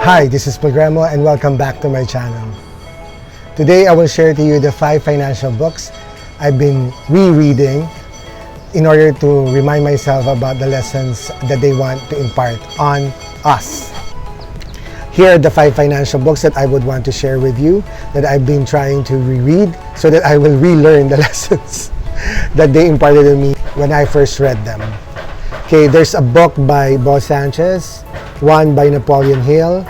Hi, this is Programo and welcome back to my channel. Today I will share to you the 5 financial books I've been rereading in order to remind myself about the lessons that they want to impart on us. Here are the 5 financial books that I would want to share with you that I've been trying to reread so that I will relearn the lessons that they imparted on me when I first read them. Okay, there's a book by Bo Sanchez, one by Napoleon Hill,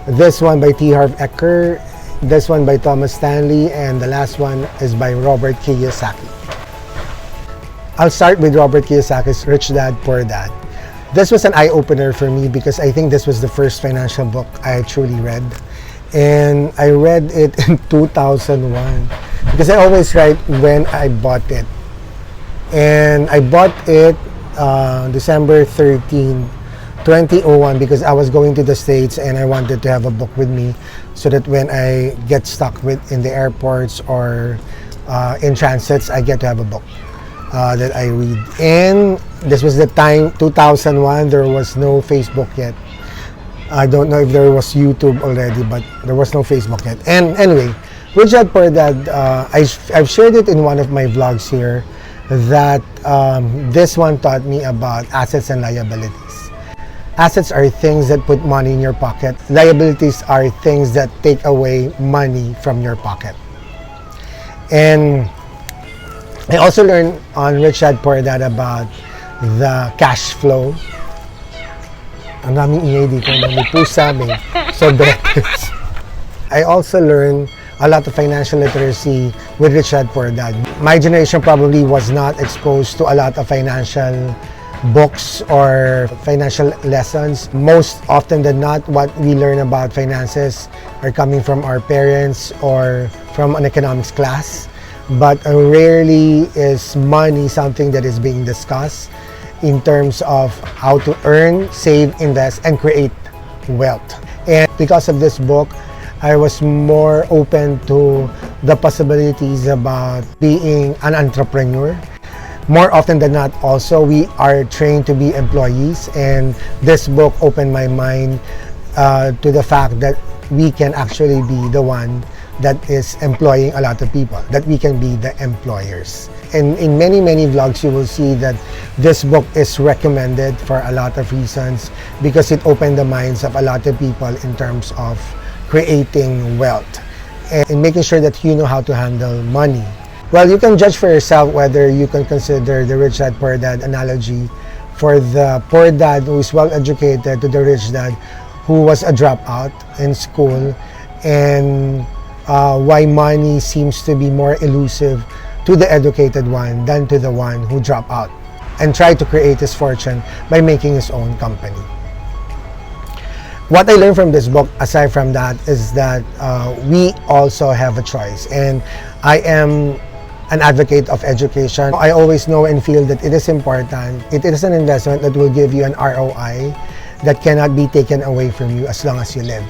this one by T. Harv Eker, this one by Thomas Stanley, and the last one is by Robert Kiyosaki. I'll start with Robert Kiyosaki's Rich Dad, Poor Dad. This was an eye-opener for me because I think this was the first financial book I truly read. And I read it in 2001 because I always write when I bought it. And I bought it December 13, 2001 because I was going to the States and I wanted to have a book with me so that when I get stuck in the airports or in transits, I get to have a book that I read. And this was the time, 2001, there was no Facebook yet. I don't know if there was YouTube already, but there was no Facebook yet. And anyway, Rich Dad Poor Dad, I've shared it in one of my vlogs here that this one taught me about assets and liabilities. Assets are things that put money in your pocket. Liabilities are things that take away money from your pocket. And I also learned on Rich Dad Poor Dad about the cash flow. Ang daming ingay dito, may pusa, may sobretes. I also learned a lot of financial literacy with Rich Dad Poor Dad. My generation probably was not exposed to a lot of financial books or financial lessons. Most often than not, what we learn about finances are coming from our parents or from an economics class. But rarely is money something that is being discussed in terms of how to earn, save, invest, and create wealth. And because of this book, I was more open to the possibilities about being an entrepreneur. More often than not, also, we are trained to be employees, and this book opened my mind to the fact that we can actually be the one that is employing a lot of people, that we can be the employers. And in many vlogs, you will see that this book is recommended for a lot of reasons because it opened the minds of a lot of people in terms of creating wealth and making sure that you know how to handle money. Well, you can judge for yourself whether you can consider the Rich Dad Poor Dad analogy for the poor dad who is well educated to the rich dad who was a dropout in school, and why money seems to be more elusive to the educated one than to the one who dropped out and tried to create his fortune by making his own company. What I learned from this book, aside from that, is that we also have a choice. And I am an advocate of education. I always know and feel that it is important. It is an investment that will give you an ROI that cannot be taken away from you as long as you live.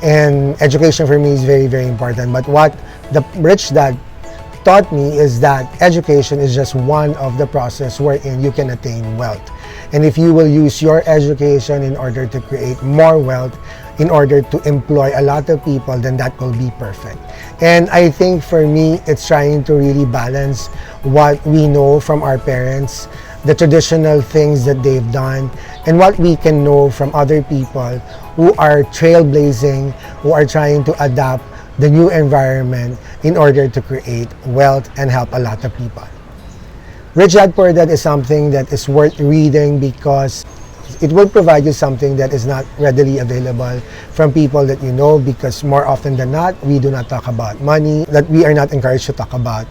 And education for me is very important. But what the Rich Dad taught me is that education is just one of the process wherein you can attain wealth. And if you will use your education in order to create more wealth, in order to employ a lot of people, then that will be perfect. And I think for me, it's trying to really balance what we know from our parents, the traditional things that they've done, and what we can know from other people who are trailblazing, who are trying to adapt the new environment in order to create wealth and help a lot of people. Rich Dad Poor Dad is something that is worth reading because it will provide you something that is not readily available from people that you know, because more often than not, we do not talk about money, that we are not encouraged to talk about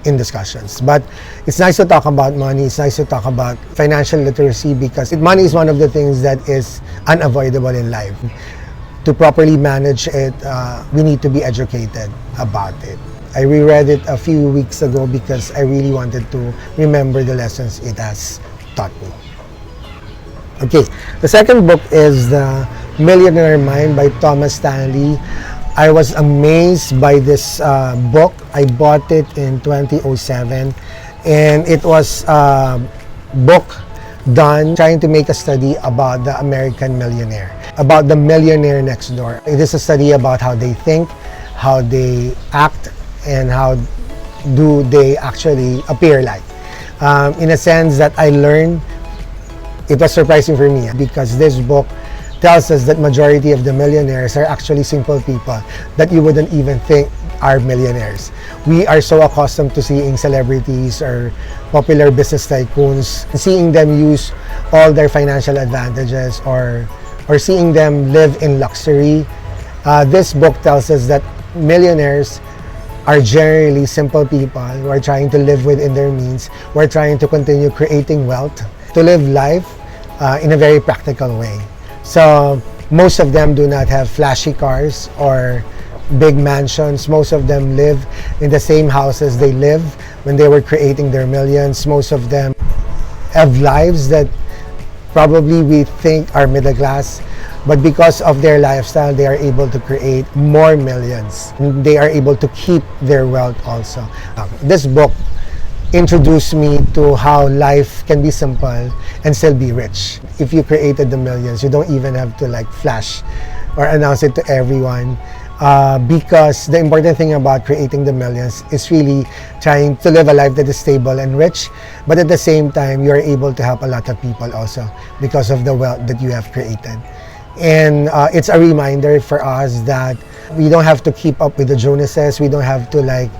in discussions. But it's nice to talk about money, it's nice to talk about financial literacy because money is one of the things that is unavoidable in life. To properly manage it, we need to be educated about it. I reread it a few weeks ago because I really wanted to remember the lessons it has taught me. Okay, the second book is the Millionaire Mind by Thomas Stanley. I was amazed by this book. I bought it in 2007 and it was a book done trying to make a study about the American millionaire. about the millionaire next door. It is a study about how they think, how they act, and how do they actually appear like. In a sense that I learned, it was surprising for me because this book tells us that majority of the millionaires are actually simple people that you wouldn't even think are millionaires. We are so accustomed to seeing celebrities or popular business tycoons, seeing them use all their financial advantages or seeing them live in luxury. This book tells us that millionaires are generally simple people who are trying to live within their means, who are trying to continue creating wealth, to live life in a very practical way. So most of them do not have flashy cars or big mansions. Most of them live in the same houses they lived when they were creating their millions. Most of them have lives that probably we think are middle class, but because of their lifestyle, they are able to create more millions. They are able to keep their wealth also. This book introduced me to how life can be simple and still be rich. If you created the millions, you don't even have to like flash or announce it to everyone. Because the important thing about creating the millions is really trying to live a life that is stable and rich, but at the same time, you are able to help a lot of people also because of the wealth that you have created. And it's a reminder for us that we don't have to keep up with the Jonases. We don't have to like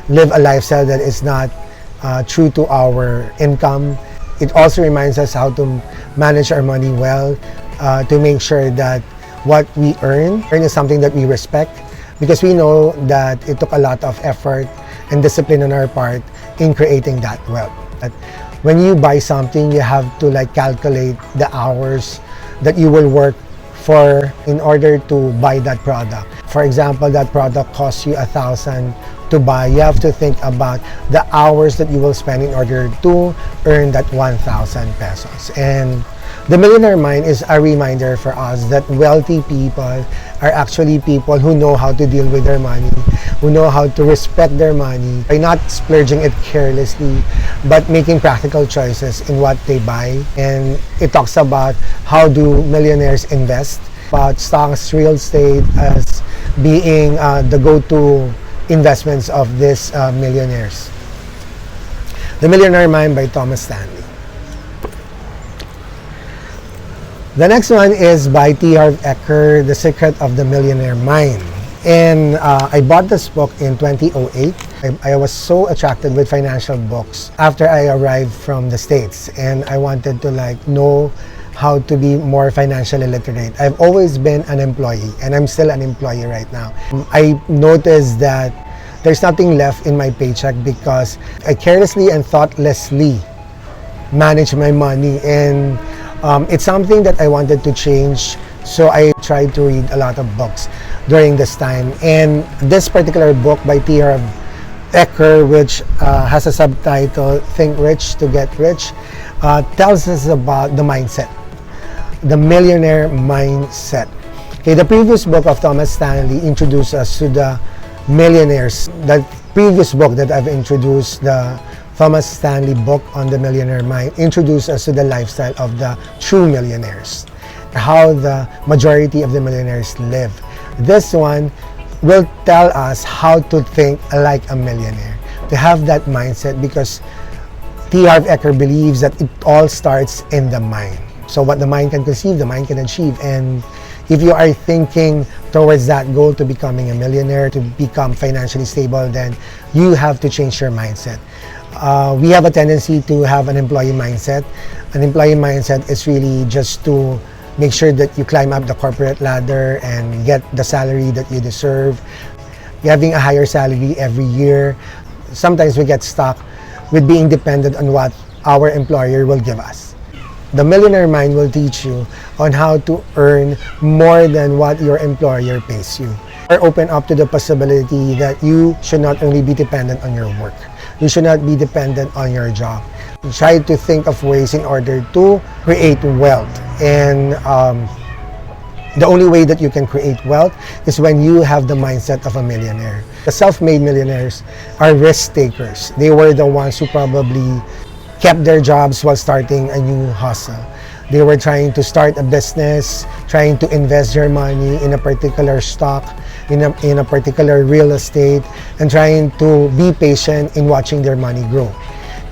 live a lifestyle that is not true to our income. It also reminds us how to manage our money well, to make sure that what we earn is something that we respect, because we know that it took a lot of effort and discipline on our part in creating that wealth. But when you buy something, you have to like calculate the hours that you will work for in order to buy that product. For example, that product costs you 1,000 to buy. You have to think about the hours that you will spend in order to earn that 1,000 pesos. And the Millionaire Mind is a reminder for us that wealthy people are actually people who know how to deal with their money, who know how to respect their money by not splurging it carelessly, but making practical choices in what they buy. And it talks about how do millionaires invest, about stocks, real estate as being the go-to investments of these millionaires. The Millionaire Mind by Thomas Stanley. The next one is by T. Harv Eker, The Secret of the Millionaire Mind. And I bought this book in 2008. I was so attracted with financial books after I arrived from the States, and I wanted to like know how to be more financially literate. I've always been an employee, and I'm still an employee right now. I noticed that there's nothing left in my paycheck because I carelessly and thoughtlessly manage my money, and it's something that I wanted to change, so I tried to read a lot of books during this time. And this particular book by T. Harv Eker, which has a subtitle, Think Rich to Get Rich, tells us about the mindset, the millionaire mindset. Okay, the previous book of Thomas Stanley introduced us to the millionaires. The previous book that I've introduced, the Thomas Stanley book on the Millionaire Mind, introduced us to the lifestyle of the true millionaires, how the majority of the millionaires live. This one will tell us how to think like a millionaire, to have that mindset, because T. Harv Eker believes that it all starts in the mind. So what the mind can conceive, the mind can achieve. And if you are thinking towards that goal to becoming a millionaire, to become financially stable, then you have to change your mindset. We have a tendency to have an employee mindset. An employee mindset is really just to make sure that you climb up the corporate ladder and get the salary that you deserve. Having a higher salary every year, sometimes we get stuck with being dependent on what our employer will give us. The Millionaire Mind will teach you on how to earn more than what your employer pays you. Or open up to the possibility that you should not only be dependent on your work. You should not be dependent on your job. Try to think of ways in order to create wealth. And the only way that you can create wealth is when you have the mindset of a millionaire. The self-made millionaires are risk takers. They were the ones who probably kept their jobs while starting a new hustle. They were trying to start a business, trying to invest their money in a particular stock, in a particular real estate, and trying to be patient in watching their money grow.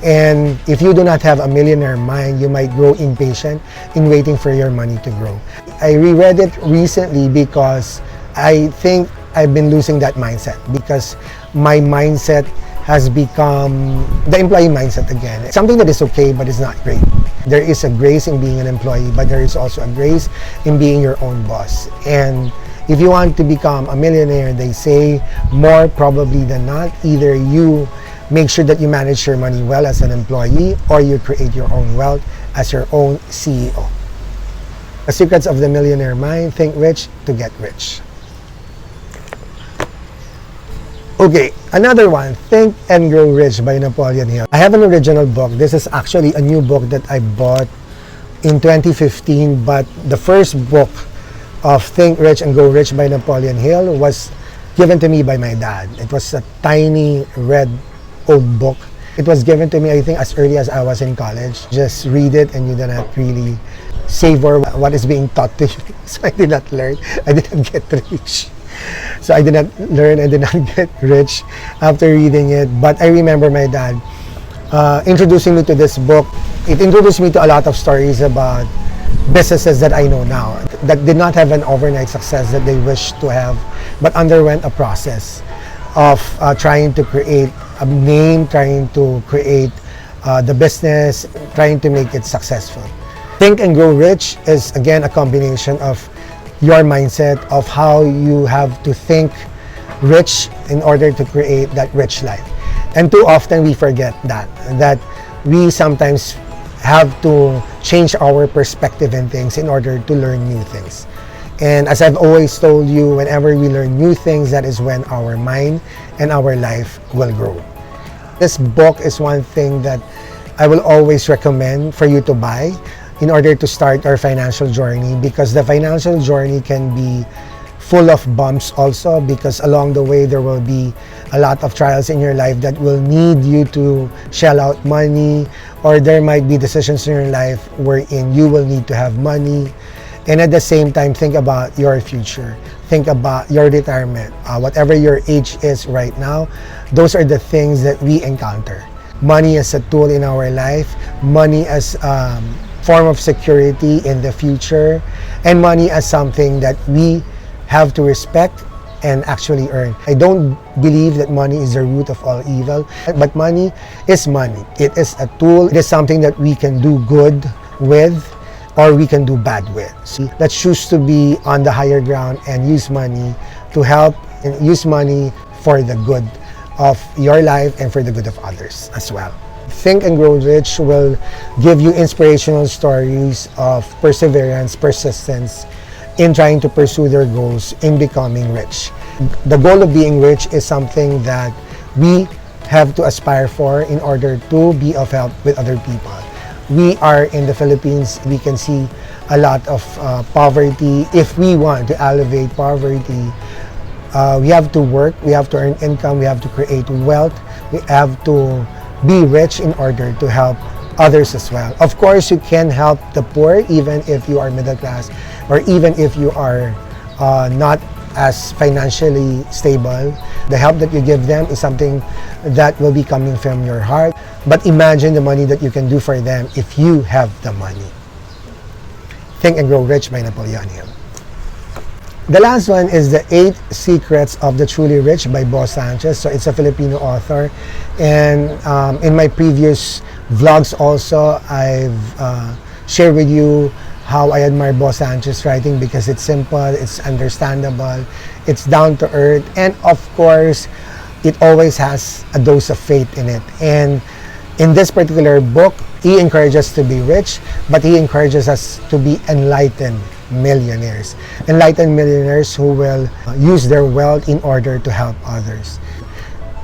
And if you do not have a millionaire mind, you might grow impatient in waiting for your money to grow. I reread it recently because I think I've been losing that mindset, because my mindset has become the employee mindset again. It's something that is okay, but it's not great. There is a grace in being an employee, but there is also a grace in being your own boss. And if you want to become a millionaire, they say more probably than not, either you make sure that you manage your money well as an employee, or you create your own wealth as your own CEO. The secrets of the millionaire mind: think rich to get rich. Okay, another one, Think and Grow Rich by Napoleon Hill. I have an original book. This is actually a new book that I bought in 2015, but the first book of Think Rich and Grow Rich by Napoleon Hill was given to me by my dad. It was a tiny red old book. It was given to me, I think, as early as I was in college. Just read it and you do not really savor what is being taught to you. So I did not learn. I did not get rich. So I did not learn, I did not get rich after reading it. But I remember my dad introducing me to this book. It introduced me to a lot of stories about businesses that I know now that did not have an overnight success that they wished to have, but underwent a process of trying to create a name, trying to create the business, trying to make it successful. Think and Grow Rich is, again, a combination of your mindset, of how you have to think rich in order to create that rich life. And too often we forget that we sometimes have to change our perspective in things in order to learn new things. And as I've always told you, whenever we learn new things, that is when our mind and our life will grow. This book is one thing that I will always recommend for you to buy in order to start our financial journey, because the financial journey can be full of bumps also, because along the way there will be a lot of trials in your life that will need you to shell out money, or there might be decisions in your life wherein you will need to have money. And at the same time, think about your future. Think about your retirement. Whatever your age is right now, those are the things that we encounter. Money as a tool in our life, money as form of security in the future, and money as something that we have to respect and actually earn. I don't believe that money is the root of all evil, but money is money. It is a tool. It is something that we can do good with, or we can do bad with. See, let's choose to be on the higher ground and use money to help, and use money for the good of your life and for the good of others as well. Think and Grow Rich will give you inspirational stories of perseverance, persistence in trying to pursue their goals in becoming rich. The goal of being rich is something that we have to aspire for in order to be of help with other people. We are in the Philippines, we can see a lot of poverty. If we want to elevate poverty, we have to work, we have to earn income, we have to create wealth, we have to be rich in order to help others as well. Of course, you can help the poor even if you are middle class, or even if you are not as financially stable. The help that you give them is something that will be coming from your heart. But imagine the money that you can do for them if you have the money. Think and Grow Rich by Napoleon Hill. The last one is The 8 Secrets of the Truly Rich by Boss Sanchez. So it's a Filipino author. And in my previous vlogs also, I've shared with you how I admire Boss Sanchez's writing, because it's simple, it's understandable, it's down to earth, and of course, it always has a dose of faith in it. And in this particular book, he encourages us to be rich, but he encourages us to be enlightened millionaires. Enlightened millionaires who will use their wealth in order to help others.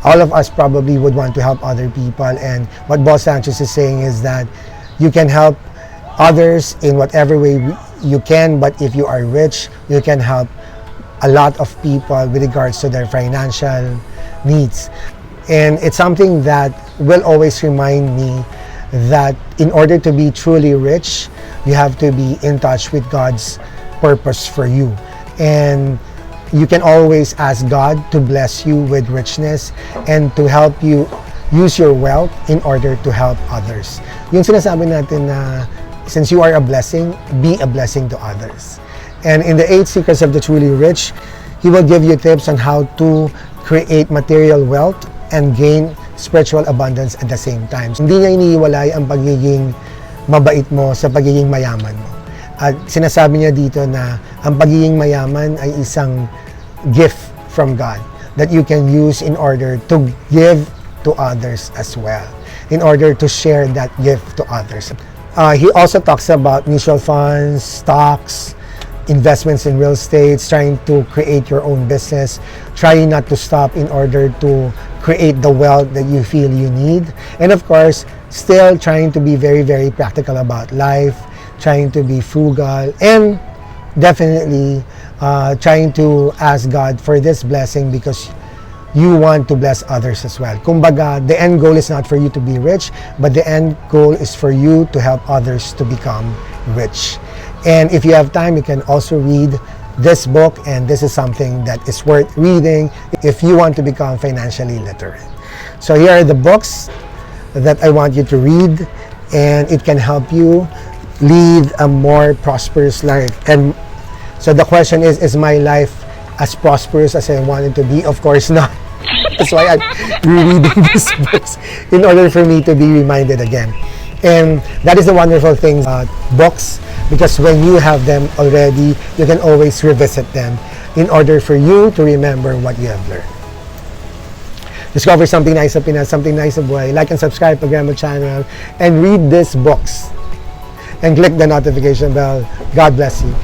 All of us probably would want to help other people, and what Boss Sanchez is saying is that you can help others in whatever way you can, but if you are rich, you can help a lot of people with regards to their financial needs. And it's something that will always remind me that in order to be truly rich, you have to be in touch with God's purpose for you. And you can always ask God to bless you with richness and to help you use your wealth in order to help others. Yung sinasabi natin na since you are a blessing, be a blessing to others. And in the 8 Secrets of the Truly Rich, he will give you tips on how to create material wealth and gain spiritual abundance at the same time. Hindi niya iniiwalay ang pagiging mabait mo sa pagiging mayaman mo. At sinasabi niya dito na ang pagiging mayaman ay isang gift from God that you can use in order to give to others as well, in order to share that gift to others. He also talks about mutual funds, stocks, investments in real estate, trying to create your own business, trying not to stop in order to create the wealth that you feel you need. And of course, still trying to be very, very practical about life, trying to be frugal, and definitely trying to ask God for this blessing because you want to bless others as well. Kumbaga, the end goal is not for you to be rich, but the end goal is for you to help others to become rich. And if you have time, you can also read this book, and this is something that is worth reading if you want to become financially literate. So here are the books that I want you to read, and it can help you lead a more prosperous life. And so the question is my life as prosperous as I want it to be? Of course not. That's why I'm rereading these books in order for me to be reminded again. And that is the wonderful thing about books, because when you have them already, you can always revisit them in order for you to remember what you have learned. Discover something nice sa Pinas, something nice sa buhay. Like and subscribe to Grandma channel and read these books. And click the notification bell. God bless you.